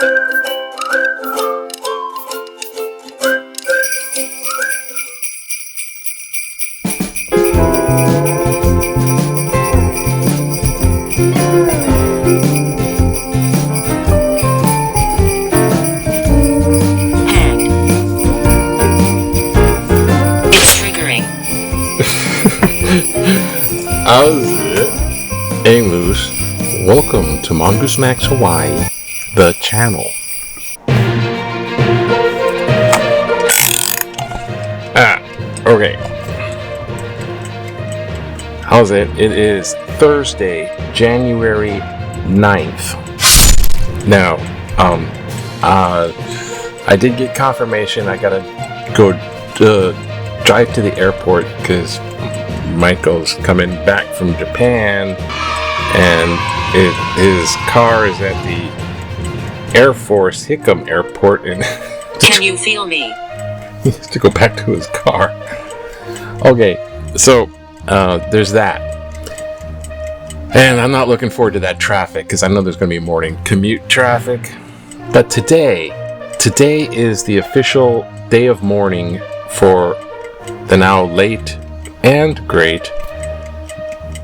How's it? Hey Moose, welcome to Mongoose Max Hawaii, the channel. Okay. How's it? It is Thursday, January 9th. Now, I did get confirmation. I gotta go drive to the airport because Michael's coming back from Japan, and his car is at the Air Force Hickam Airport, and can you feel me? He has to go back to his car. Okay, so there's that, and I'm not looking forward to that traffic because I know there's going to be morning commute traffic. But today is the official day of mourning for the now late and great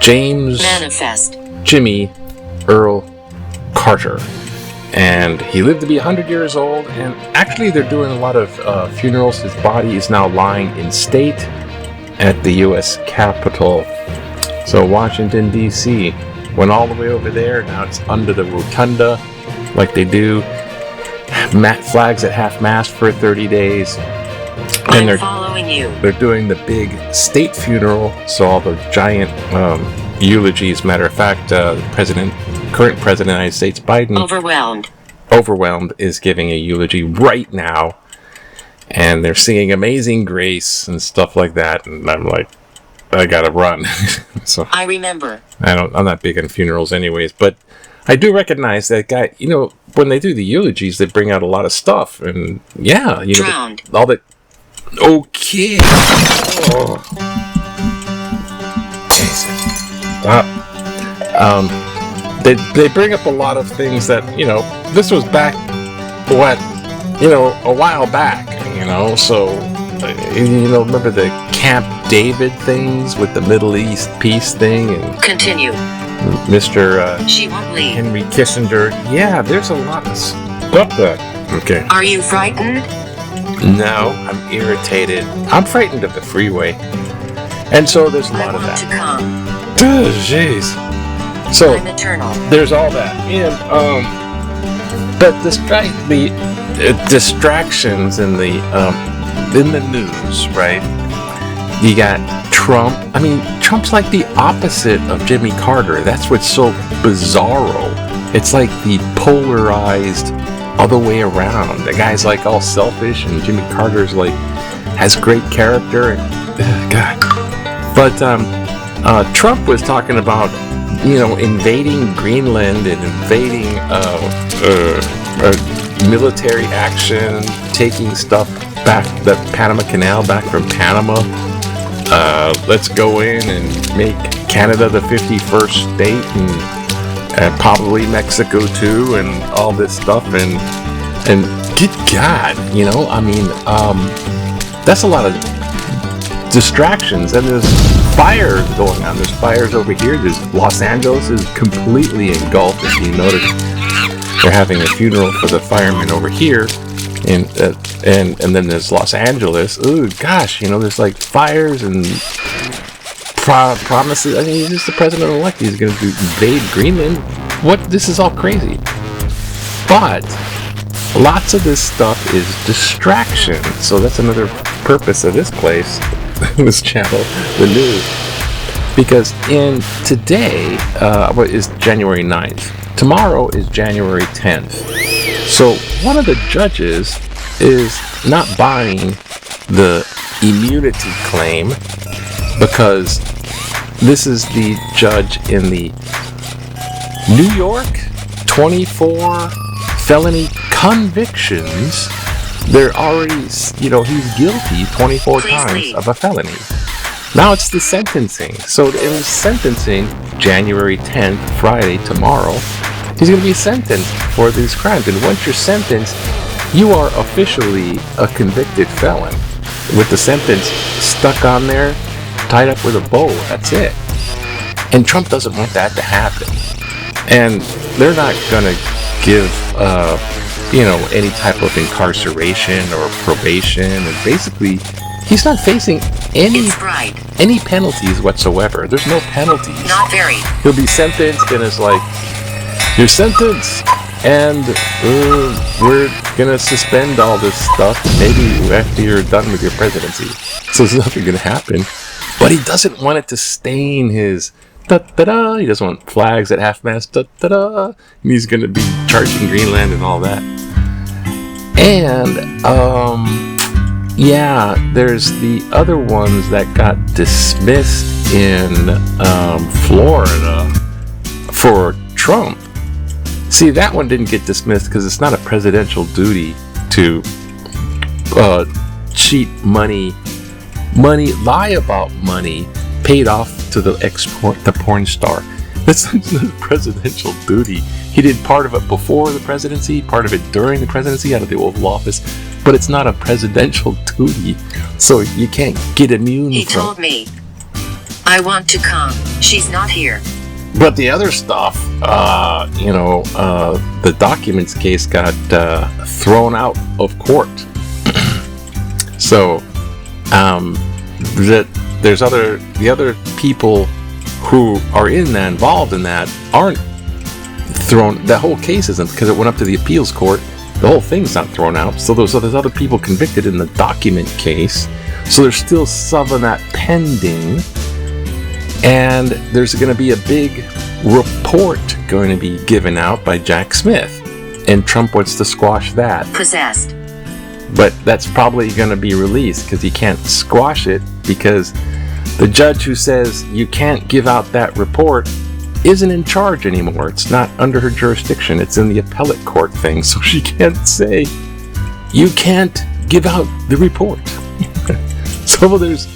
James Manifest Jimmy Earl Carter. And he lived to be 100 years old, and actually they're doing a lot of funerals. His body is now lying in state at the U.S. Capitol. So Washington, D.C. went all the way over there. Now it's under the Rotunda like they do. Flags at half-mast for 30 days. And I'm following you. They're doing the big state funeral, so all the giant eulogies. Matter of fact, the current president of the United States, Biden, overwhelmed, is giving a eulogy right now, and they're singing "Amazing Grace" and stuff like that. And I'm like, I gotta run. So I remember. I'm not big on funerals, anyways, but I do recognize that guy. You know, when they do the eulogies, they bring out a lot of stuff, and yeah, you know, all that. Okay. Oh. Stop. They bring up a lot of things that, you know, this was back, a while back, you know, so, you know, remember the Camp David things with the Middle East peace thing? And continue. Mr. She won't leave. Henry Kissinger. Yeah, there's a lot of stuff that. Okay. Are you frightened? No, I'm irritated. I'm frightened of the freeway. And so there's a lot of that. To come. Jeez. So I'm eternal. There's all that. And but the distractions in the news, right? You got Trump. I mean, Trump's like the opposite of Jimmy Carter. That's what's so bizarro. It's like the polarized other way around. The guy's like all selfish, and Jimmy Carter's like has great character. And God, but Trump was talking about, you know, invading Greenland and invading military action, taking stuff back, the Panama Canal back from Panama. Let's go in and make Canada the 51st state, and probably Mexico too, and all this stuff, and good God, you know, I mean, that's a lot of distractions, and there's fires going on. There's fires over here. There's Los Angeles is completely engulfed. If you notice, they're having a funeral for the firemen over here, and then there's Los Angeles. Oh gosh, you know, there's like fires and promises. I mean, he's just the president-elect. He's going to invade Greenland. What? This is all crazy. But lots of this stuff is distraction. So that's another purpose of this place, this channel, the news. Because today is January 9th. Tomorrow is January 10th. So one of the judges is not buying the immunity claim, because this is the judge in the New York 24 felony convictions. They're already, you know, he's guilty 24 times of a felony. Now it's the sentencing. So in the sentencing, January 10th, Friday, tomorrow, He's going to be sentenced for these crimes. And once you're sentenced, you are officially a convicted felon. With the sentence stuck on there, tied up with a bow, that's it. And Trump doesn't want that to happen. And they're not going to give, any type of incarceration or probation. And basically, he's not facing any penalties whatsoever. There's no penalties. Not very. He'll be sentenced, and it's like, you're sentenced, and we're gonna suspend all this stuff maybe after you're done with your presidency. So there's nothing gonna happen. But he doesn't want it to stain his da-da-da. He doesn't want flags at half-mast, da-da-da. And he's gonna be charging Greenland and all that. And, there's the other ones that got dismissed in Florida for Trump. See, that one didn't get dismissed because it's not a presidential duty to cheat money, lie about money paid off to the porn star. That's not a presidential duty. He did part of it before the presidency, part of it during the presidency out of the Oval Office, but it's not a presidential duty, so you can't get immune He from. told me, I want to come. She's not here. But the other stuff, the documents case got thrown out of court. So, the other people who are involved in that aren't thrown. That whole case isn't, because it went up to the appeals court. The whole thing's not thrown out. So there's other people convicted in the document case. So there's still some of that pending. And there's going to be a big report going to be given out by Jack Smith. And Trump wants to squash that. Possessed. But that's probably going to be released because he can't squash it because the judge who says you can't give out that report isn't in charge anymore. It's not under her jurisdiction. It's in the appellate court thing. So she can't say, you can't give out the report. So there's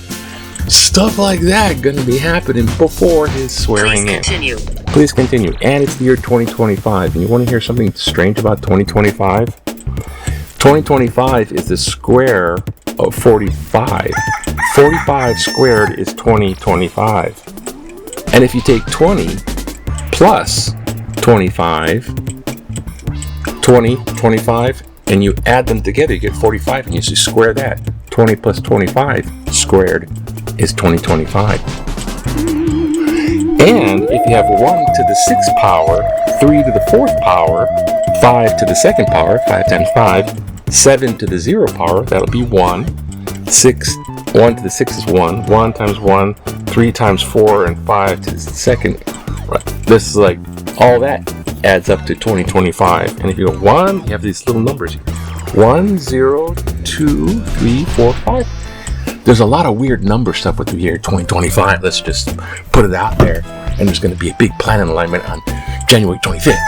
stuff like that going to be happening before his swearing in. Please continue. And it's the year 2025. And you want to hear something strange about 2025? 2025 is the square of 45. 45 squared is 2025. And if you take 20 plus 25, 25, and you add them together, you get 45, and you just square that. 20 plus 25 squared is 2025. And if you have 1 to the 6th power, 3 to the 4th power, 5 to the 2nd power, 5 times 5, 7 to the 0 power, that'll be 1. 1 to the 6 is 1. 1 times 1, 3 times 4, and 5 to the 2nd. This is like, all that adds up to 2025. And if you go 1, you have these little numbers. 1, 0, 2, 3, 4, 5. There's a lot of weird number stuff with the year 2025. Let's just put it out there. And there's going to be a big planet alignment on January 25th.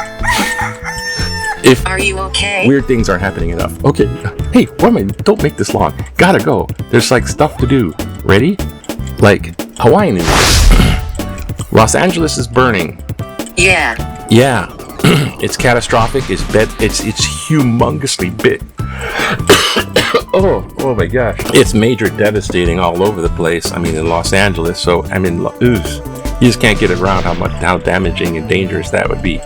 Are you okay? Weird things aren't happening enough. Okay. Hey, don't make this long. Gotta go. There's like stuff to do. Ready? Like Hawaiian New Year. Los Angeles is burning. Yeah. It's catastrophic. It's humongously big. Oh my gosh. It's major devastating all over the place. I mean, in Los Angeles. So, you just can't get around how damaging and dangerous that would be.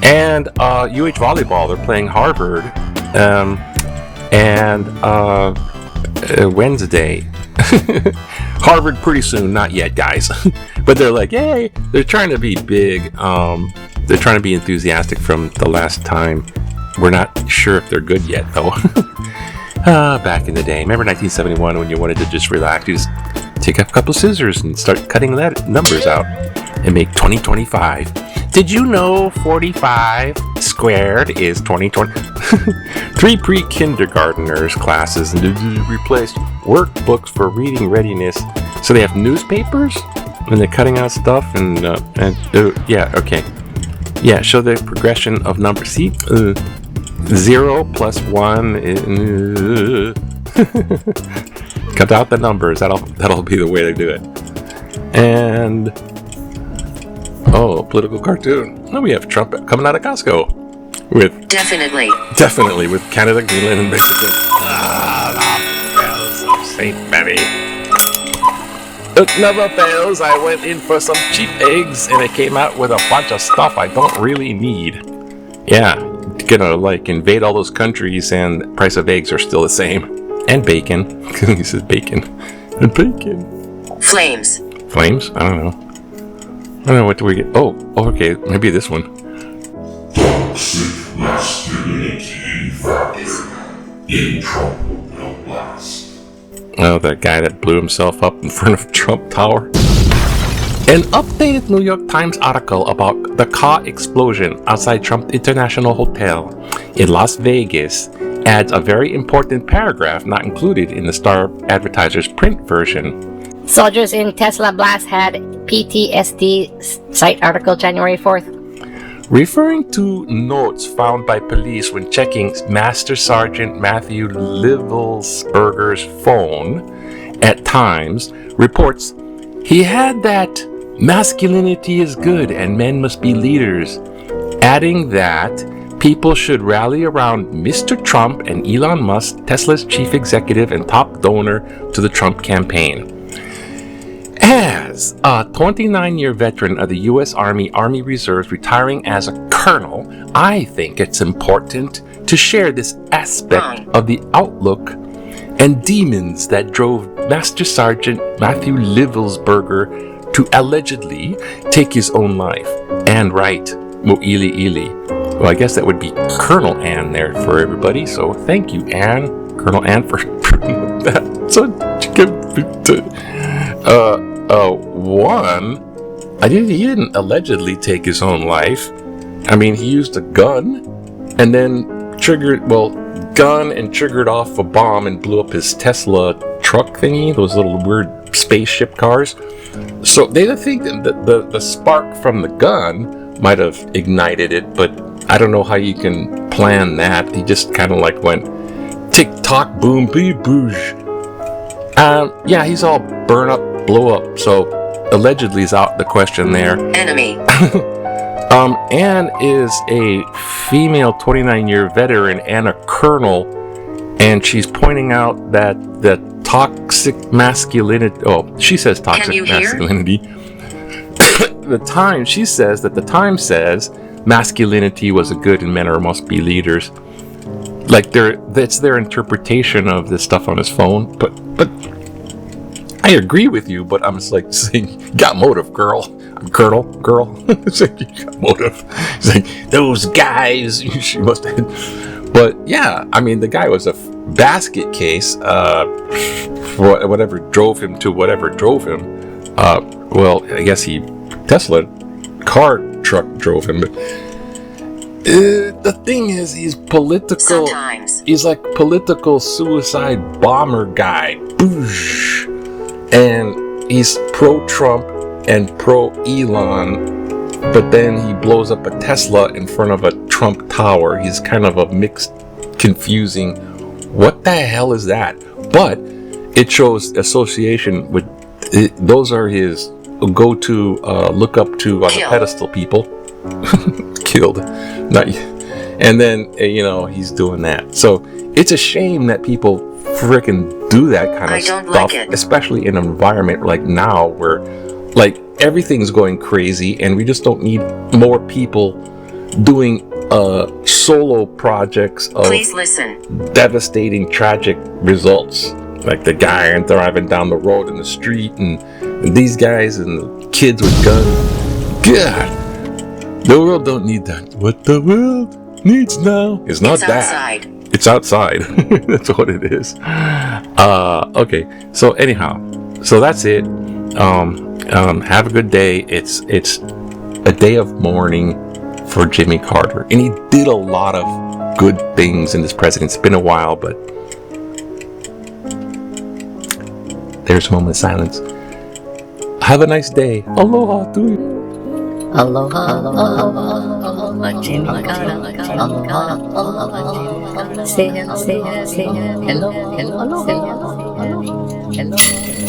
And UH Volleyball, they're playing Harvard. Wednesday. Harvard pretty soon, not yet, guys. But they're like, yay! They're trying to be big. They're trying to be enthusiastic from the last time. We're not sure if they're good yet, though. Back in the day. Remember 1971 when you wanted to just relax? You just take a couple scissors and start cutting numbers out and make 2025. Did you know 45 squared is 2020? 3 pre-kindergartners classes replaced workbooks for reading readiness. So they have newspapers and they're cutting out stuff okay. Yeah, show the progression of numbers. See, 0 plus 1 is, cut out the numbers. That'll be the way to do it. And Oh, a political cartoon. Now we have Trump coming out of Costco with Definitely with Canada, Greenland, and Mexico. St. Mary. It never fails. I went in for some cheap eggs and I came out with a bunch of stuff I don't really need. Yeah, gonna like invade all those countries and the price of eggs are still the same. And bacon. He says bacon. And bacon. Flames. Flames? I don't know. I don't know, what do we get? Oh, okay, maybe this one. Toxic masculinity factor in Trump will last. Oh, that guy that blew himself up in front of Trump Tower. An updated New York Times article about the car explosion outside Trump International Hotel in Las Vegas adds a very important paragraph not included in the Star Advertiser's print version. Soldiers in Tesla blast had PTSD, cite article January 4th. Referring to notes found by police when checking Master Sergeant Matthew Livelsberger's phone at Times, reports he had that masculinity is good and men must be leaders, adding that people should rally around Mr. Trump and Elon Musk, Tesla's chief executive and top donor to the Trump campaign. As a 29-year veteran of the U.S. Army Reserves retiring as a colonel, I think it's important to share this aspect of the outlook and demons that drove Master Sergeant Matthew Livelsberger to allegedly take his own life. And right, Mo'ili Ili. Well, I guess that would be Colonel Ann there for everybody, so thank you, Ann, Colonel Ann, for that. So, one, he didn't allegedly take his own life. I mean, he used a gun and then triggered off a bomb and blew up his Tesla truck thingy, those little weird spaceship cars. So they think that the spark from the gun might have ignited it, but I don't know how you can plan that. He just kind of like went tick-tock, boom, beep, boosh. Yeah, he's all burn up, blow up, so allegedly is out the question there. Enemy. Anne is a female 29-year veteran and a colonel, and she's pointing out that the toxic masculinity, she says toxic masculinity. She says that the Times says masculinity was a good and men must be leaders. Like that's their interpretation of this stuff on his phone, but I agree with you, but I'm just like saying, you got motive, girl. I'm girl. It's like, you got motive. It's like, those guys, she must have. But yeah, I mean, the guy was a basket case, for whatever drove him to whatever drove him. Well, I guess Tesla car truck drove him, but the thing is, he's political. Sometimes. He's like political suicide bomber guy. Boosh. And he's pro-Trump and pro-Elon, but then he blows up a Tesla in front of a Trump tower. He's kind of a mixed, confusing, what the hell is that? But it shows association with, those are his go-to, look up to on the pedestal people. Killed. Not, and then, he's doing that. So it's a shame that people freaking do that kind of stuff, like especially in an environment like now where like everything's going crazy and we just don't need more people doing solo projects of devastating tragic results, like the guy driving down the road in the street and these guys and the kids with guns. God, the world don't need that. What the world needs now is not that. Outside. It's outside. That's what it is. Okay. So anyhow, so that's it. Have a good day. It's a day of mourning for Jimmy Carter, and he did a lot of good things in this presidency. It's been a while, but there's a moment of silence. Have a nice day. Aloha to you. Aloha, aloha, Jimmy Carter. Aloha, aloha, say hello, hello, hello.